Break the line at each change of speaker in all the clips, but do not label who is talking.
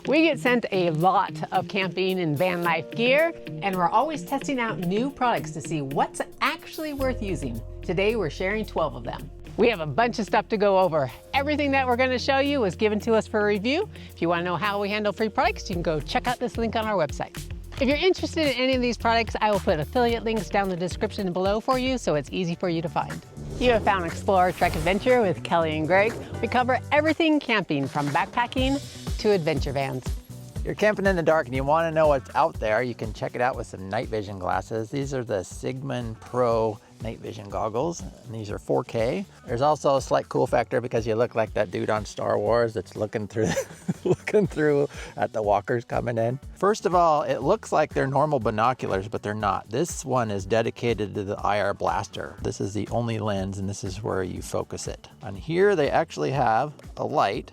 We get sent a lot of camping and van life gear, and we're always testing out new products to see what's actually worth using. Today we're sharing 12 of them. We have a bunch of stuff to go over. Everything that we're going to show you was given to us for a review. If you want to know how we handle free products, you can go check out this link on our website. If you're interested in any of these products, I will put affiliate links down the description below for you so it's easy for you to find. You have found Explore Trek Adventure with Kelly and Greg. We cover everything camping from backpacking to adventure vans.
You're camping in the dark and you want to know what's out there, you can check it out with some night vision glasses. These are the Cigman Pro night vision goggles, and these are 4K. There's also a slight cool factor because you look like that dude on Star Wars that's looking through looking through at the walkers coming in. First of all, it looks like they're normal binoculars, but they're not. This one is dedicated to the IR blaster. This is the only lens, and this is where you focus it. On here, they actually have a light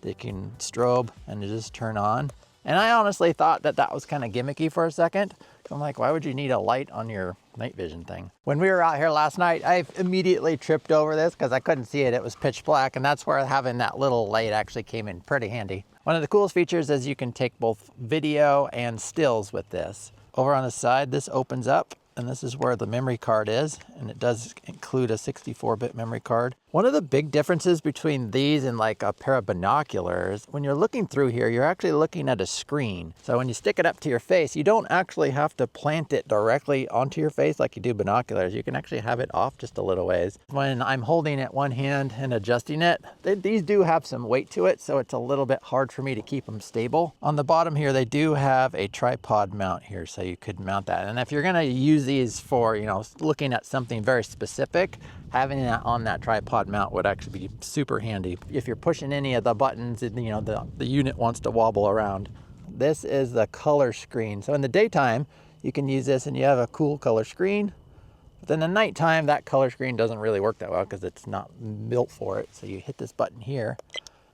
that can strobe and just turn on. And I honestly thought that that was kind of gimmicky for a second. I'm like, why would you need a light on your night vision thing? When we were out here last night, I immediately tripped over this because I couldn't see it. It was pitch black, and that's where having that little light actually came in pretty handy. One of the coolest features is you can take both video and stills with this. Over on the side, this opens up, and this is where the memory card is, and it does include a 64-bit memory card. One of the big differences between these and like a pair of binoculars, when you're looking through here, you're actually looking at a screen. So when you stick it up to your face, you don't actually have to plant it directly onto your face like you do binoculars. You can actually have it off just a little ways. When I'm holding it one hand and adjusting it, these do have some weight to it, so it's a little bit hard for me to keep them stable. On the bottom here, they do have a tripod mount here, so you could mount that. And if you're gonna use these for, you know, looking at something very specific, having that on that tripod mount would actually be super handy. If you're pushing any of the buttons, you know, the unit wants to wobble around. This is the color screen. So in the daytime, you can use this and you have a cool color screen. But then the nighttime, that color screen doesn't really work that well because it's not built for it. So you hit this button here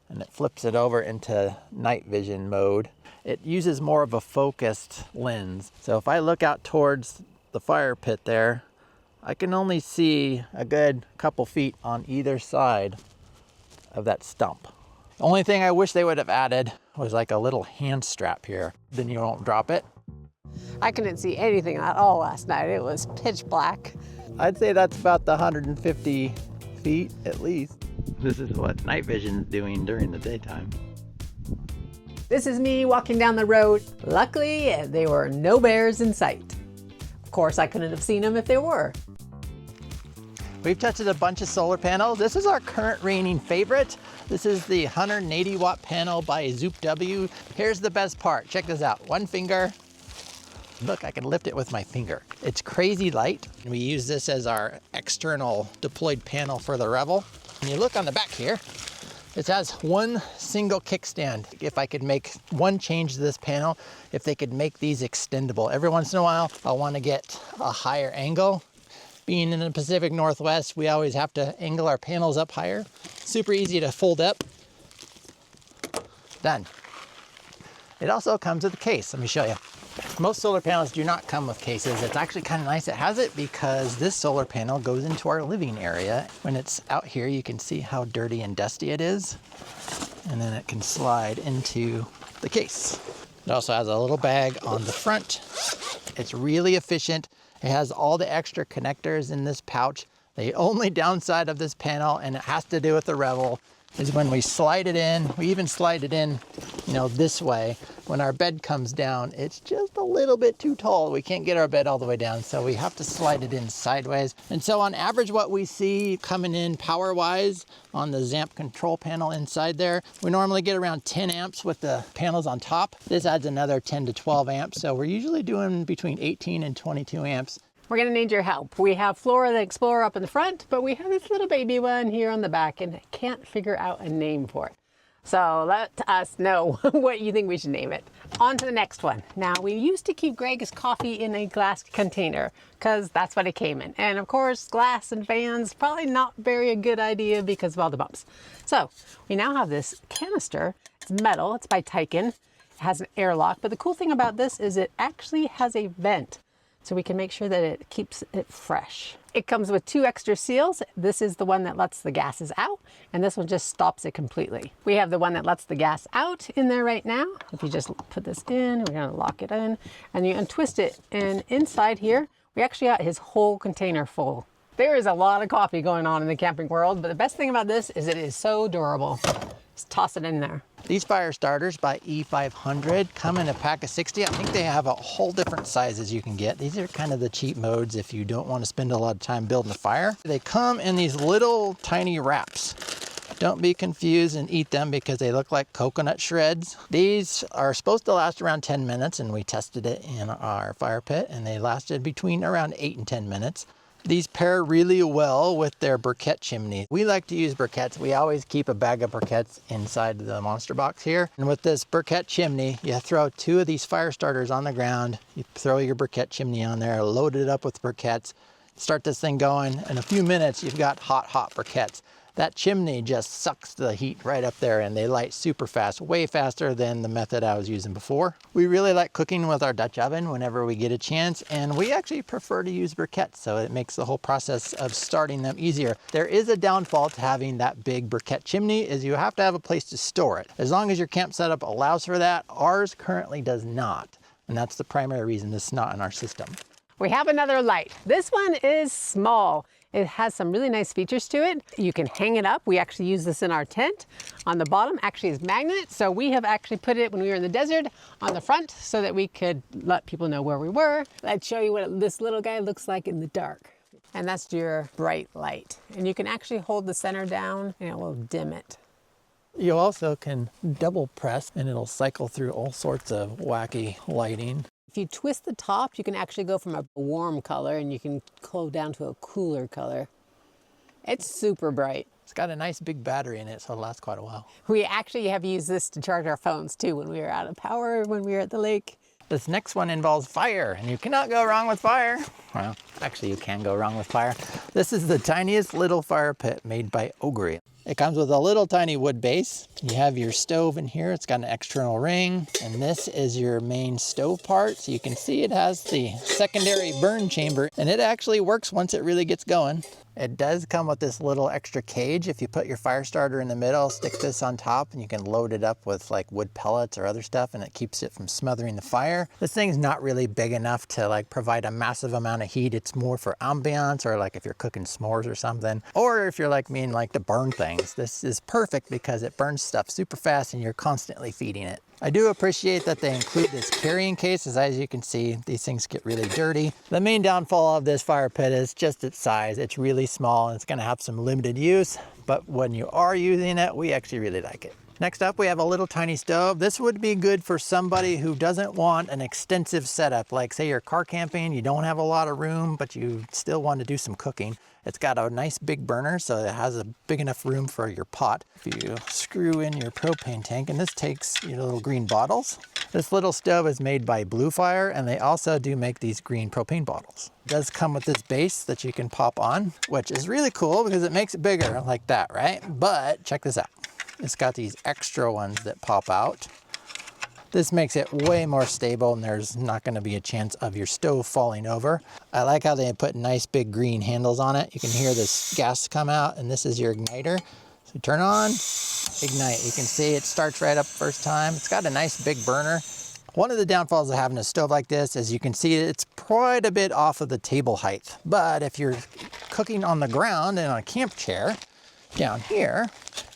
and it flips it over into night vision mode. It uses more of a focused lens. So if I look out towards the fire pit there, I can only see a good couple feet on either side of that stump. The only thing I wish they would have added was like a little hand strap here. Then you won't drop it.
I couldn't see anything at all last night. It was pitch black.
I'd say that's about the 150 feet at least. This is what night vision is doing during the daytime.
This is me walking down the road. Luckily, there were no bears in sight. Of course, I couldn't have seen them if there were.
We've tested a bunch of solar panels. This is our current reigning favorite. This is the 180 watt panel by Zoupw. Here's the best part. Check this out. One finger. Look, I can lift it with my finger. It's crazy light. We use this as our external deployed panel for the Revel. When you look on the back here, it has one single kickstand. If I could make one change to this panel, if they could make these extendable. Every once in a while, I want to get a higher angle. Being in the Pacific Northwest, we always have to angle our panels up higher. Super easy to fold up. Done. It also comes with a case. Let me show you. Most solar panels do not come with cases. It's actually kind of nice it has it because this solar panel goes into our living area. When it's out here, you can see how dirty and dusty it is. And then it can slide into the case. It also has a little bag on the front. It's really efficient. It has all the extra connectors in this pouch. The only downside of this panel, and it has to do with the Revel, is when we slide it in. We even slide it in, you know, this way. When our bed comes down, it's just a little bit too tall. We can't get our bed all the way down, so we have to slide it in sideways. And so on average, what we see coming in power-wise on the Zoupw control panel inside there, we normally get around 10 amps with the panels on top. This adds another 10 to 12 amps, so we're usually doing between 18 and 22 amps.
We're gonna need your help. We have Flora the Explorer up in the front, but we have this little baby one here on the back and I can't figure out a name for it. So let us know what you think we should name it. On to the next one. Now, we used to keep Greg's coffee in a glass container because that's what it came in. And of course, glass and fans, probably not very a good idea because of all the bumps. So we now have this canister. It's metal, it's by Tiken. It has an airlock, but the cool thing about this is it actually has a vent. so we can make sure that it keeps it fresh. It comes with 2 extra seals. This is the one that lets the gases out, and this one just stops it completely. We have the one that lets the gas out in there right now. If you just put this in, we're gonna lock it in, and you untwist it, and inside here, we actually got his whole container full. There is a lot of coffee going on in the camping world, but the best thing about this is it is so durable. Just toss it in there.
These fire starters by E500 come in a pack of 60. I think they have a whole different sizes you can get. These are kind of the cheap modes if you don't want to spend a lot of time building a fire. They come in these little tiny wraps. Don't be confused and eat them because they look like coconut shreds. These are supposed to last around 10 minutes, and we tested it in our fire pit, and they lasted between around 8 and 10 minutes. These pair really well with their briquette chimney. We like to use briquettes. We always keep a bag of briquettes inside the monster box here. And with this briquette chimney, you throw 2 of these fire starters on the ground. You throw your briquette chimney on there, load it up with briquettes, start this thing going. In a few minutes, you've got hot briquettes. That chimney just sucks the heat right up there, and they light super fast, way faster than the method I was using before. We really like cooking with our Dutch oven whenever we get a chance, and we actually prefer to use briquettes, so it makes the whole process of starting them easier. There is a downfall to having that big briquette chimney, is you have to have a place to store it. As long as your camp setup allows for that, ours currently does not, and that's the primary reason this is not in our system.
We have another light. This one is small. It has some really nice features to it. You can hang it up. We actually use this in our tent. On the bottom actually is magnet, so we have actually put it when we were in the desert on the front so that we could let people know where we were. Let's show you what this little guy looks like in the dark. And that's your bright light. And you can actually hold the center down and it will dim it.
You also can double press and it'll cycle through all sorts of wacky lighting.
If you twist the top, you can actually go from a warm color and you can go down to a cooler color. It's super bright.
It's got a nice big battery in it, so it'll last quite a while.
We actually have used this to charge our phones too when we were out of power, when we were at the lake.
This next one involves fire, and you cannot go wrong with fire. Well, actually you can go wrong with fire. This is the tiniest little fire pit made by Ogery. It comes with a little tiny wood base. You have your stove in here. It's got an external ring, and this is your main stove part. So you can see it has the secondary burn chamber, and it actually works once it really gets going. It does come with this little extra cage. If you put your fire starter in the middle, stick this on top, and you can load it up with like wood pellets or other stuff, and it keeps it from smothering the fire. This thing's not really big enough to like provide a massive amount of heat. It's more for ambiance, or like if you're cooking s'mores or something, or if you're like me and like to burn things. This is perfect because it burns stuff super fast and you're constantly feeding it. I do appreciate that they include this carrying case, as you can see, these things get really dirty. The main downfall of this fire pit is just its size. It's really small and it's gonna have some limited use, but when you are using it, we actually really like it. Next up, we have a little tiny stove. This would be good for somebody who doesn't want an extensive setup, like say you're car camping, you don't have a lot of room, but you still want to do some cooking. It's got a nice big burner, so it has a big enough room for your pot. If you screw in your propane tank, and this takes your little green bottles. This little stove is made by BlueFire, and they also do make these green propane bottles. It does come with this base that you can pop on, which is really cool because it makes it bigger like that, right? But check this out. It's got these extra ones that pop out. This makes it way more stable and there's not going to be a chance of your stove falling over. I like how they put nice big green handles on it. You can hear this gas come out, and this is your igniter. So turn on, ignite. You can see it starts right up first time. It's got a nice big burner. One of the downfalls of having a stove like this is you can see it's quite a bit off of the table height. But if you're cooking on the ground and on a camp chair down here,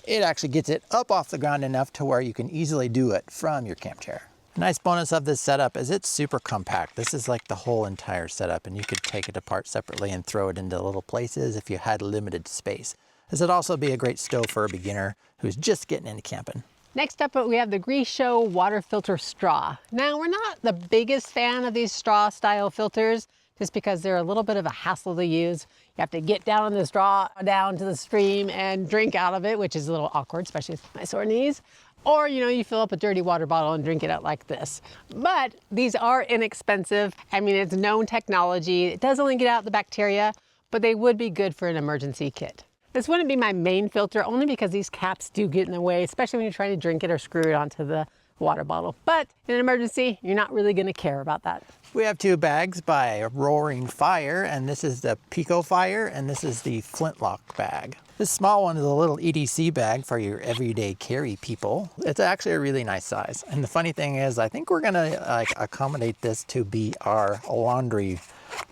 it actually gets it up off the ground enough to where you can easily do it from your camp chair. Nice bonus of this setup is it's super compact. This is like the whole entire setup, and you could take it apart separately and throw it into little places if you had limited space. This would also be a great stove for a beginner who's just getting into camping.
Next up, we have the Greeshow water filter straw. Now, we're not the biggest fan of these straw style filters, just because they're a little bit of a hassle to use. You have to get down on the straw, down to the stream and drink out of it, which is a little awkward, especially with my sore knees. Or, you know, you fill up a dirty water bottle and drink it out like this. But these are inexpensive. I mean, it's known technology. It does only get out the bacteria, but they would be good for an emergency kit. This wouldn't be my main filter, only because these caps do get in the way, especially when you're trying to drink it or screw it onto the water bottle. But in an emergency, you're not really going to care about that.
We have 2 bags by Roaring Fire, and this is the Pico Fire, and this is the Flintlock bag. This small one is a little EDC bag for your everyday carry people. It's actually a really nice size. And the funny thing is, I think we're gonna accommodate this to be our laundry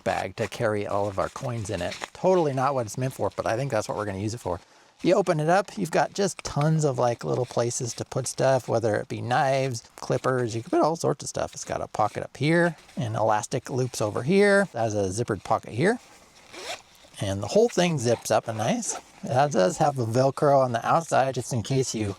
bag to carry all of our coins in it. Totally not what it's meant for, but I think that's what we're gonna use it for. You open it up, you've got just tons of like little places to put stuff, whether it be knives, clippers, you can put all sorts of stuff. It's got a pocket up here and elastic loops over here. It has a zippered pocket here. And the whole thing zips up and nice. It does have a Velcro on the outside, just in case you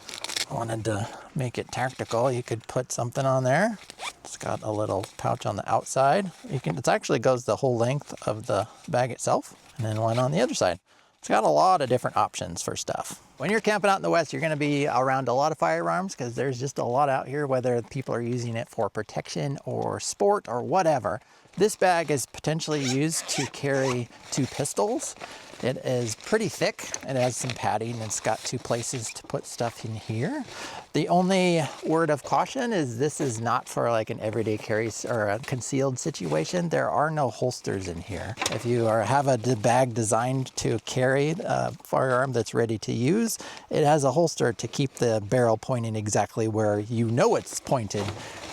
wanted to make it tactical. You could put something on there. It's got a little pouch on the outside. It actually goes the whole length of the bag itself, and then one on the other side. It's got a lot of different options for stuff. When you're camping out in the West, you're gonna be around a lot of firearms because there's just a lot out here, whether people are using it for protection or sport or whatever. This bag is potentially used to carry 2 pistols. It is pretty thick. It has some padding. It's got 2 places to put stuff in here. The only word of caution is this is not for like an everyday carry or a concealed situation. There are no holsters in here. If you have a bag designed to carry a firearm that's ready to use, it has a holster to keep the barrel pointing exactly where you know it's pointed.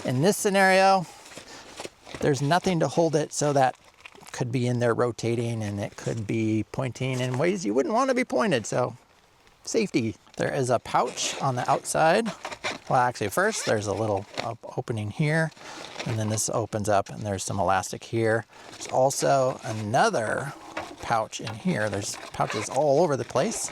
In this scenario, there's nothing to hold it, so that could be in there rotating and it could be pointing in ways you wouldn't want to be pointed, so safety. There is a pouch on the outside. Well, actually first there's a little opening here, and then this opens up and there's some elastic here. There's also another pouch in here. There's pouches all over the place,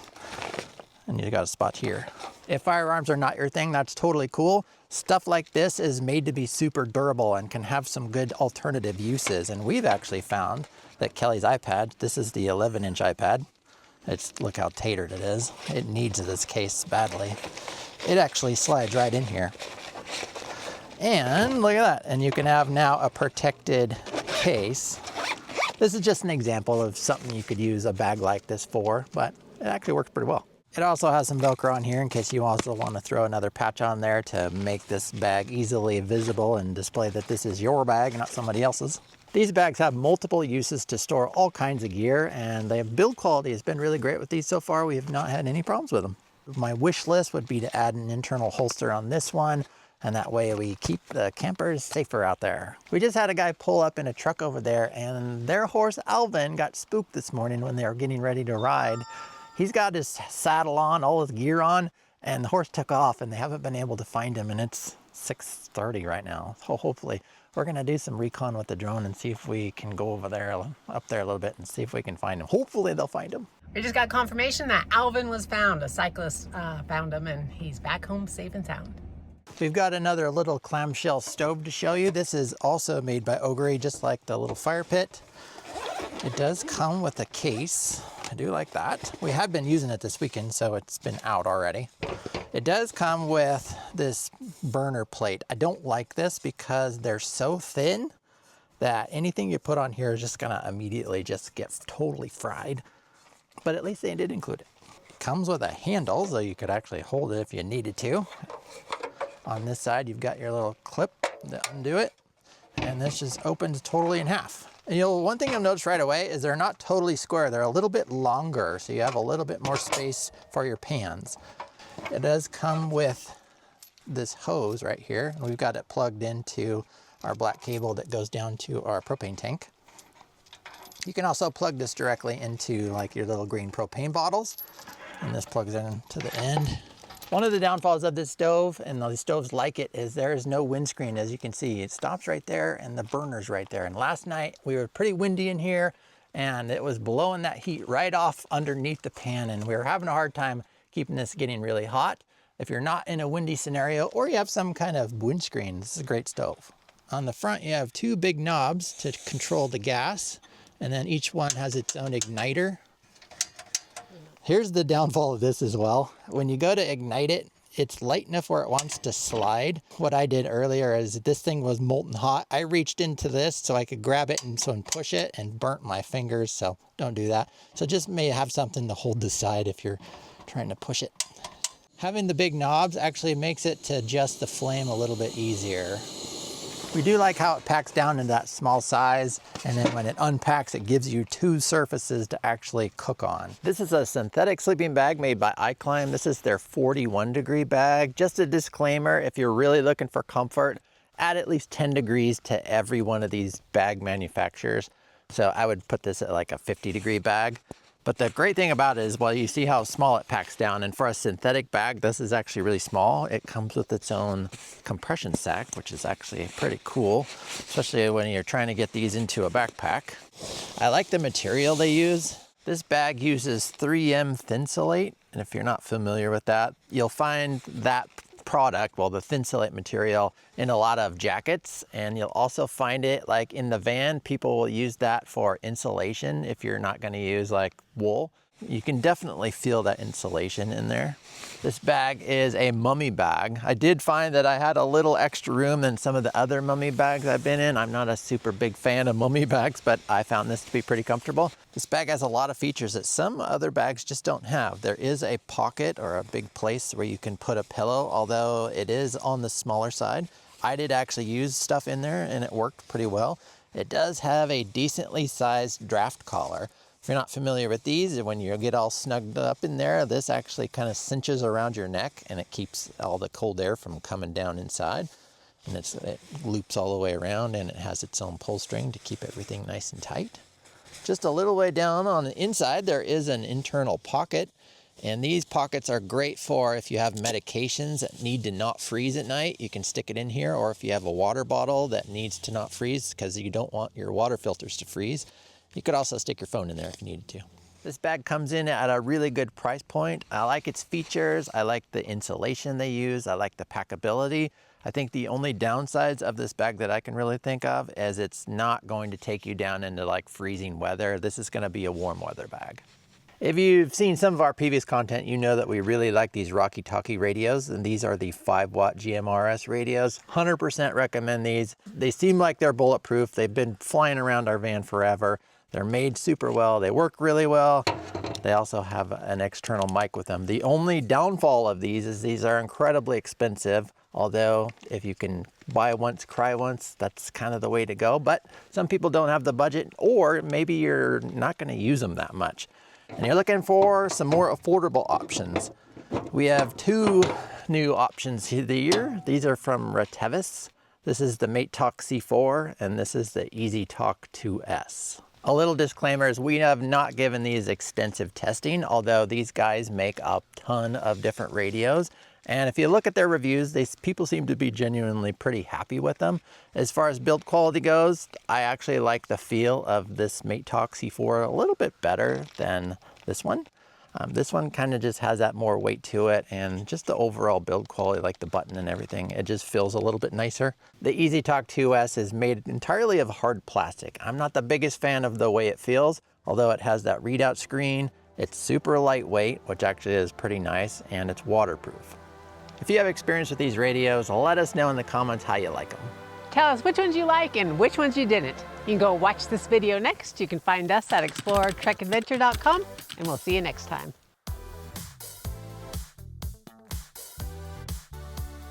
and you got a spot here. If firearms are not your thing, that's totally cool. Stuff like this is made to be super durable and can have some good alternative uses. And we've actually found that Kelly's iPad, this is the 11-inch iPad. Look how tatered it is. It needs this case badly. It actually slides right in here. And look at that. And you can have now a protected case. This is just an example of something you could use a bag like this for, but it actually works pretty well. It also has some Velcro on here in case you also want to throw another patch on there to make this bag easily visible and display that this is your bag, not somebody else's. These bags have multiple uses to store all kinds of gear, and the build quality has been really great with these so far. We have not had any problems with them. My wish list would be to add an internal holster on this one, and that way we keep the campers safer out there. We just had a guy pull up in a truck over there, and their horse Alvin got spooked this morning when they were getting ready to ride. He's got his saddle on, all his gear on, and the horse took off, and they haven't been able to find him, and it's 6:30 right now. So hopefully we're gonna do some recon with the drone and see if we can go over there, up there a little bit, and see if we can find him. Hopefully they'll find him.
We just got confirmation that Alvin was found. A cyclist found him, and he's back home safe and sound.
We've got another little clamshell stove to show you. This is also made by Ogery, just like the little fire pit. It does come with a case. I do like that. We have been using it this weekend, so it's been out already. It does come with this burner plate. I don't like this because they're so thin that anything you put on here is just gonna immediately just get totally fried. But at least they did include it. It comes with a handle, so you could actually hold it if you needed to. On this side, you've got your little clip to undo it, and this just opens totally in half. And one thing you'll notice right away is they're not totally square. They're a little bit longer, so you have a little bit more space for your pans. It does come with this hose right here. We've got it plugged into our black cable that goes down to our propane tank. You can also plug this directly into like your little green propane bottles, and this plugs in to the end. One of the downfalls of this stove, and the stoves like it, is there is no windscreen. As you can see, it stops right there and the burner's right there. And last night we were pretty windy in here, and it was blowing that heat right off underneath the pan, and we were having a hard time keeping this getting really hot. If you're not in a windy scenario or you have some kind of windscreen, this is a great stove. On the front, you have 2 big knobs to control the gas, and then each one has its own igniter. Here's the downfall of this as well. When you go to ignite it, it's light enough where it wants to slide. What I did earlier is this thing was molten hot. I reached into this so I could grab it and push it, and burnt my fingers, so don't do that. So just may have something to hold the side if you're trying to push it. Having the big knobs actually makes it to adjust the flame a little bit easier. We do like how it packs down in that small size, and then when it unpacks, it gives you two surfaces to actually cook on. This is a synthetic sleeping bag made by iClimb. This is their 41-degree bag. Just a disclaimer, if you're really looking for comfort, add at least 10 degrees to every one of these bag manufacturers. So I would put this at like a 50-degree bag. But the great thing about it is, well, you see how small it packs down. And for a synthetic bag, this is actually really small. It comes with its own compression sack, which is actually pretty cool, especially when you're trying to get these into a backpack. I like the material they use. This bag uses 3M Thinsulate. And if you're not familiar with that, you'll find that product, well, the Thinsulate material, in a lot of jackets, and you'll also find it like in the van. People will use that for insulation if you're not going to use like wool. You can definitely feel that insulation in there. This bag is a mummy bag. I did find that I had a little extra room than some of the other mummy bags I've been in. I'm not a super big fan of mummy bags, but I found this to be pretty comfortable. This bag has a lot of features that some other bags just don't have. There is a pocket or a big place where you can put a pillow, although it is on the smaller side. I did actually use stuff in there and it worked pretty well. It does have a decently sized draft collar. If you're not familiar with these, when you get all snugged up in there, this actually kind of cinches around your neck and it keeps all the cold air from coming down inside. And it loops all the way around, and it has its own pull string to keep everything nice and tight. Just a little way down on the inside, there is an internal pocket. And these pockets are great for if you have medications that need to not freeze at night, you can stick it in here. Or if you have a water bottle that needs to not freeze because you don't want your water filters to freeze, you could also stick your phone in there if you needed to. This bag comes in at a really good price point. I like its features. I like the insulation they use. I like the packability. I think the only downsides of this bag that I can really think of is it's not going to take you down into like freezing weather. This is going to be a warm weather bag. If you've seen some of our previous content, you know that we really like these Rocky Talkie radios, and these are the 5-watt GMRS radios. 100% recommend these. They seem like they're bulletproof. They've been flying around our van forever. They're made super well. They work really well. They also have an external mic with them. The only downfall of these is these are incredibly expensive, although if you can buy once, cry once, that's kind of the way to go. But some people don't have the budget, or maybe you're not going to use them that much, and you're looking for some more affordable options. We have two new options here. These are from Retevis. This is the MateTalk C4, and this is the EasyTalk 2S. A little disclaimer is we have not given these extensive testing, although these guys make a ton of different radios. And if you look at their reviews, people seem to be genuinely pretty happy with them. As far as build quality goes, I actually like the feel of this MateTalk C4 a little bit better than this one. This one kind of just has that more weight to it, and just the overall build quality, like the button and everything, it just feels a little bit nicer. The EasyTalk 2S is made entirely of hard plastic. I'm not the biggest fan of the way it feels, although it has that readout screen. It's super lightweight, which actually is pretty nice, and it's waterproof. If you have experience with these radios, let us know in the comments how you like them.
Tell us which ones you like and which ones you didn't. You can go watch this video next. You can find us at explorertrekadventure.com, and we'll see you next time.